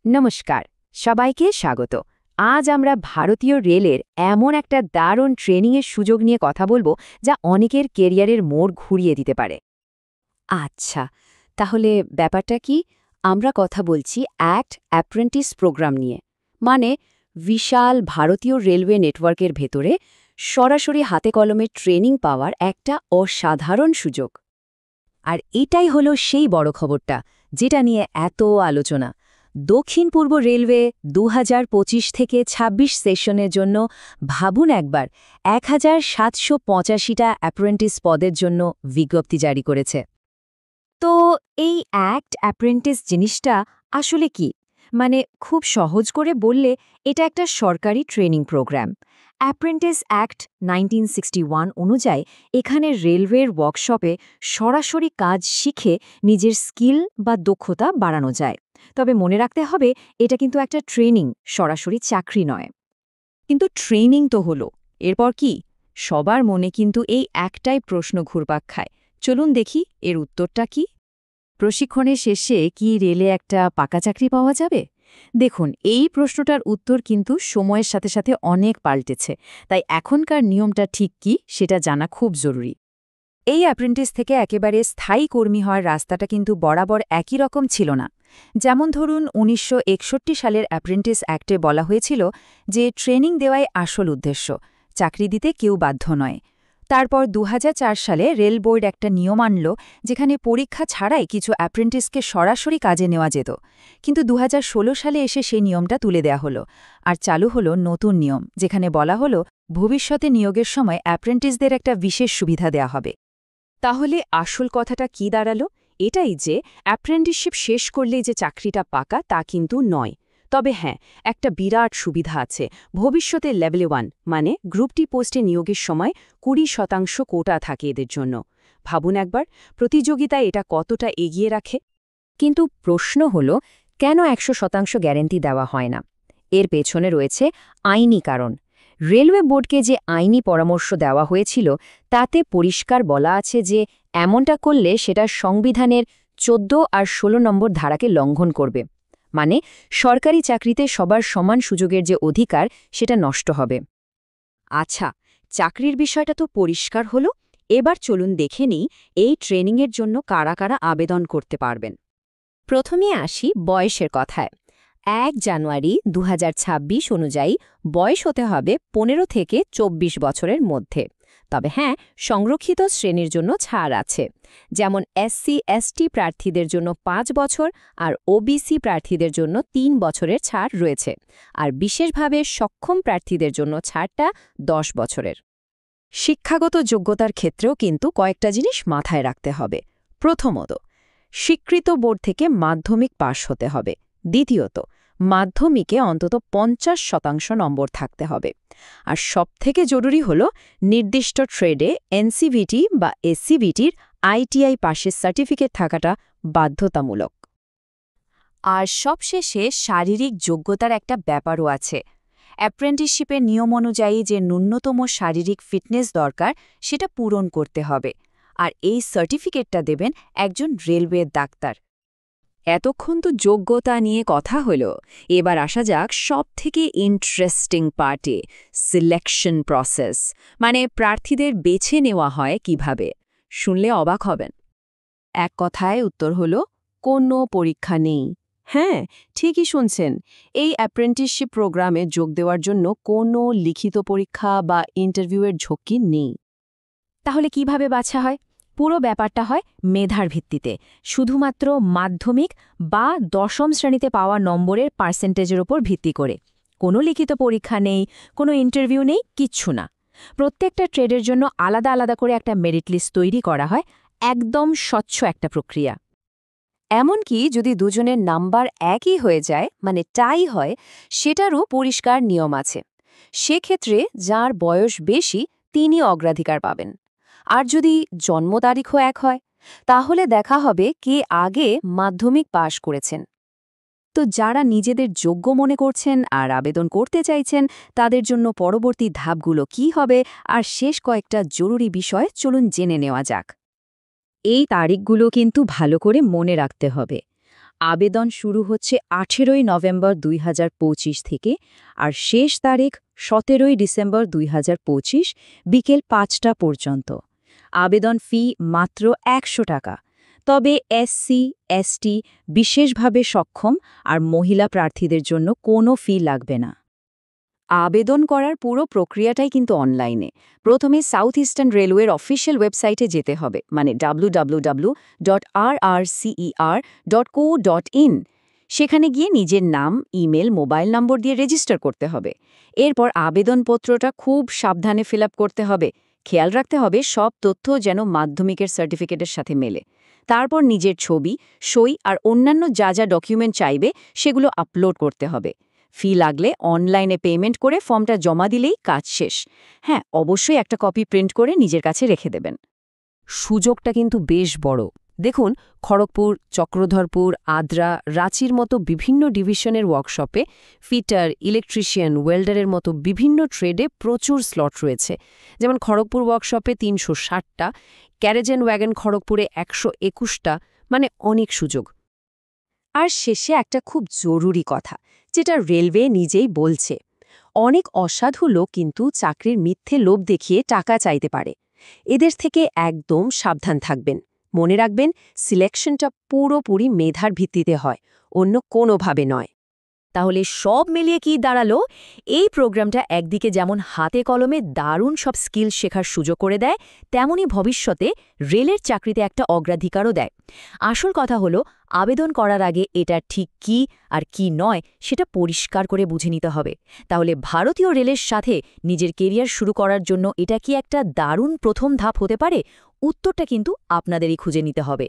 নমস্কার, সবাইকে স্বাগত। আজ আমরা ভারতীয় রেলের এমন একটা দারুণ ট্রেনিংয়ের সুযোগ নিয়ে কথা বলবো যা অনেকের কেরিয়ারের মোড় ঘুরিয়ে দিতে পারে। আচ্ছা, তাহলে ব্যাপারটা কি? আমরা কথা বলছি অ্যাক্ট অ্যাপ্রেন্টিস প্রোগ্রাম নিয়ে। মানে বিশাল ভারতীয় রেলওয়ে নেটওয়ার্কের ভেতরে সরাসরি হাতে কলমে ট্রেনিং পাওয়ার একটা অসাধারণ সুযোগ। আর এটাই হলো সেই বড় খবরটা, যেটা নিয়ে এত আলোচনা। দক্ষিণ পূর্ব রেলওয়ে ২০২৫ থেকে ২৬ সেশনের জন্য ভাবুন একবার ১,৭৮৫টা অ্যাপ্রেন্টিস পদের জন্য বিজ্ঞপ্তি জারি করেছে। তো এই অ্যাক্ট অ্যাপ্রেন্টিস জিনিসটা আসলে কি? মানে খুব সহজ করে বললে এটা একটা সরকারি ট্রেনিং প্রোগ্রাম। অ্যাপ্রেন্টিস অ্যাক্ট ১৯৬১ অনুযায়ী এখানে রেলওয়ের ওয়ার্কশপে সরাসরি কাজ শিখে নিজের স্কিল বা দক্ষতা বাড়ানো যায়। তবে মনে রাখতে হবে, এটা কিন্তু একটা ট্রেনিং, সরাসরি চাকরি নয়। কিন্তু ট্রেনিং তো হলো, এরপর কি? সবার মনে কিন্তু এই একটাই প্রশ্ন ঘুরপাক খায়। চলুন দেখি এর উত্তরটা কি। প্রশিক্ষণের শেষে কি রেলে একটা পাকা চাকরি পাওয়া যাবে? দেখুন, এই প্রশ্নটার উত্তর কিন্তু সময়ের সাথে সাথে অনেক পাল্টেছে। তাই এখনকার নিয়মটা ঠিক কি সেটা জানা খুব জরুরি। এই অ্যাপ্রেন্টিস থেকে একেবারে স্থায়ী কর্মী হওয়ার রাস্তাটা কিন্তু বরাবর একই রকম ছিল না। যেমন ধরুন ১৯৬১ সালের অ্যাপ্রেন্টিস অ্যাক্টে বলা হয়েছিল যে ট্রেনিং দেওয়াই আসল উদ্দেশ্য, চাকরি দিতে কেউ বাধ্য নয়। তারপর ২০০৪ সালে রেল বোর্ড একটা নিয়ম আনল, যেখানে পরীক্ষা ছাড়াই কিছু অ্যাপ্রেন্টিসকে সরাসরি কাজে নেওয়া যেত। কিন্তু ২০১৬ সালে এসে সেই নিয়মটা তুলে দেয়া হলো, আর চালু হলো নতুন নিয়ম, যেখানে বলা হলো ভবিষ্যতে নিয়োগের সময় অ্যাপ্রেন্টিসদের একটা বিশেষ সুবিধা দেয়া হবে। তাহলে আসল কথাটা কি দাঁড়ালো? এটাই যে অ্যাপ্রেন্টিসশিপ শেষ করলেই যে চাকরিটা পাকা তা কিন্তু নয়। তবে হ্যাঁ, একটা বিরাট সুবিধা আছে। ভবিষ্যতে লেভেল 1 মানে গ্রুপ ডি পোস্টে নিয়োগের সময় ২০% কোটা থাকে এদের জন্য। ভাবুন একবার, প্রতিযোগিতায় এটা কতটা এগিয়ে রাখে। কিন্তু প্রশ্ন হল, কেন ১০০% গ্যারেন্টি দেওয়া হয় না? এর পেছনে রয়েছে আইনি কারণ। রেলওয়ে বোর্ডকে যে আইনি পরামর্শ দেওয়া হয়েছিল তাতে পরিষ্কার বলা আছে যে এমনটা করলে সেটা সংবিধানের ১৪ আর ১৬ নম্বর ধারাকে লঙ্ঘন করবে। মানে সরকারি চাকরিতে সবার সমান সুযোগের যে অধিকার, সেটা নষ্ট হবে। আচ্ছা, চাকরির বিষয়টা তো পরিষ্কার হলো। এবার চলুন দেখে নিই এই ট্রেনিংয়ের জন্য কারা কারা আবেদন করতে পারবেন। প্রথমে আসি বয়সের কথায়। ১ জানুয়ারি ২০২৬ অনুযায়ী বয়স হতে হবে ১৫ থেকে ২৪ বছরের মধ্যে। তবে হ্যাঁ, সংরক্ষিত শ্রেণীর জন্য ছাড় আছে। যেমন SC/ST প্রার্থীদের জন্য ৫ বছর আর OBC প্রার্থীদের জন্য ৩ বছরের ছাড় রয়েছে। আর বিশেষভাবে সক্ষম প্রার্থীদের জন্য ছাড়টা ১০ বছরের। শিক্ষাগত যোগ্যতার ক্ষেত্রেও কিন্তু কয়েকটা জিনিস মাথায় রাখতে হবে। প্রথমত, স্বীকৃত বোর্ড থেকে মাধ্যমিক পাশ হতে হবে। দ্বিতীয়ত, মাধ্যমিকে অন্তত ৫০% নম্বর থাকতে হবে। আর সবথেকে জরুরি হল নির্দিষ্ট ট্রেডে NCVT বা SCVTর ITI পাশের সার্টিফিকেট থাকাটা বাধ্যতামূলক। আর সবশেষে শারীরিক যোগ্যতার একটা ব্যাপারও আছে। অ্যাপ্রেন্টিসশিপের নিয়ম অনুযায়ী যে ন্যূনতম শারীরিক ফিটনেস দরকার সেটা পূরণ করতে হবে। আর এই সার্টিফিকেটটা দেবেন একজন রেলওয়ে ডাক্তার। এতক্ষণ তো যোগ্যতা নিয়ে কথা হলো, এবার আসা যাক সবথেকে ইন্টারেস্টিং পার্টে, সিলেকশন প্রসেস। মানে প্রার্থীদের বেছে নেওয়া হয় কিভাবে। শুনলে অবাক হবেন। এক কথায় উত্তর হলো, কোনো পরীক্ষা নেই। হ্যাঁ, ঠিকই শুনছেন। এই অ্যাপ্রেন্টিসশিপ প্রোগ্রামে যোগ দেওয়ার জন্য কোনো লিখিত পরীক্ষা বা ইন্টারভিউয়ের ঝক্কি নেই। তাহলে কিভাবে বাছা হয়? পুরো ব্যাপারটা হয় মেধার ভিত্তিতে, শুধুমাত্র মাধ্যমিক বা ১০ম শ্রেণীতে পাওয়া নম্বরের পার্সেন্টেজের ওপর ভিত্তি করে। কোনো লিখিত পরীক্ষা নেই, কোনো ইন্টারভিউ নেই, কিচ্ছু না। প্রত্যেকটা ট্রেডের জন্য আলাদা আলাদা করে একটা মেরিট লিস্ট তৈরি করা হয়, একদম স্বচ্ছ একটা প্রক্রিয়া। এমনকি যদি দুজনের নাম্বার একই হয়ে যায়, মানে টাই হয়, সেটারও পরিষ্কার নিয়ম আছে। সেক্ষেত্রে যার বয়স বেশি তিনি অগ্রাধিকার পাবেন। আর যদি জন্ম তারিখও এক হয়, তাহলে দেখা হবে কে আগে মাধ্যমিক পাশ করেছেন। তো যারা নিজেদের যোগ্য মনে করছেন আর আবেদন করতে চাইছেন, তাদের জন্য পরবর্তী ধাপগুলো কী হবে আর শেষ কয়েকটা জরুরি বিষয় চলুন জেনে নেওয়া যাক। এই তারিখগুলো কিন্তু ভালো করে মনে রাখতে হবে। আবেদন শুরু হচ্ছে 18 নভেম্বর 2025 থেকে আর শেষ তারিখ 17 ডিসেম্বর 2025 বিকেল 5টা পর্যন্ত। আবেদন ফি মাত্র 100 টাকা। তবে এসসি, এসটি, বিশেষভাবে সক্ষম আর মহিলা প্রার্থীদের জন্য কোনো ফি লাগবে না। আবেদন করার পুরো প্রক্রিয়াটাই কিন্তু অনলাইনে। প্রথমে সাউথ ইস্টার্ন রেলওয়ের অফিসিয়াল ওয়েবসাইটে যেতে হবে, মানে www.rrcer.co.in। সেখানে গিয়ে নিজের নাম, ইমেল, মোবাইল নম্বর দিয়ে রেজিস্টার করতে হবে। এরপর আবেদনপত্রটা খুব সাবধানে ফিল আপ করতে হবে। খেয়াল রাখতে হবে সব তথ্য যেন মাধ্যমিকের সার্টিফিকেটের সাথে মেলে। তারপর নিজের ছবি, সই আর অন্যান্য যা যা ডকুমেন্ট চাইবে সেগুলো আপলোড করতে হবে। ফি লাগলে অনলাইনে পেমেন্ট করে ফর্মটা জমা দিলেই কাজ শেষ। হ্যাঁ, অবশ্যই একটা কপি প্রিন্ট করে নিজের কাছে রেখে দেবেন। সুযোগটা কিন্তু বেশ বড়। দেখুন, খড়গপুর, চক্রধরপুর, আদ্রা, রাঁচির মতো বিভিন্ন ডিভিশনের ওয়ার্কশপে ফিটার, ইলেকট্রিশিয়ান, ওয়েল্ডারের মতো বিভিন্ন ট্রেডে প্রচুর স্লট রয়েছে। যেমন খড়গপুর ওয়ার্কশপে 360টা, ক্যারেজ অ্যান্ড ওয়াগন খড়গপুরে 121টা, মানে অনেক সুযোগ। আর শেষে একটা খুব জরুরি কথা, যেটা রেলওয়ে নিজেই বলছে। অনেক অসাধু লোক কিন্তু চাকরির মিথ্যে লোভ দেখিয়ে টাকা চাইতে পারে। এদের থেকে একদম সাবধান থাকবেন। মনে রাখবেন, সিলেকশনটা পুরোপুরি মেধার ভিত্তিতে হয়, অন্য কোনোভাবে নয়। তাহলে সব মিলিয়ে কি দাঁড়ালো? এই প্রোগ্রামটা একদিকে যেমন হাতে কলমে দারুণ সব স্কিল শেখার সুযোগ করে দেয়, তেমনি ভবিষ্যতে রেলের চাকরিতে একটা অগ্রাধিকারও দেয়। আসল কথা হলো, আবেদন করার আগে এটা ঠিক কি আর কি নয় সেটা পরিষ্কার করে বুঝে নিতে হবে। তাহলে ভারতীয় রেলের সাথে নিজের কেরিয়ার শুরু করার জন্য এটা কি একটা দারুণ প্রথম ধাপ হতে পারে? উত্তরটা কিন্তু আপনাদেরই খুঁজে নিতে হবে।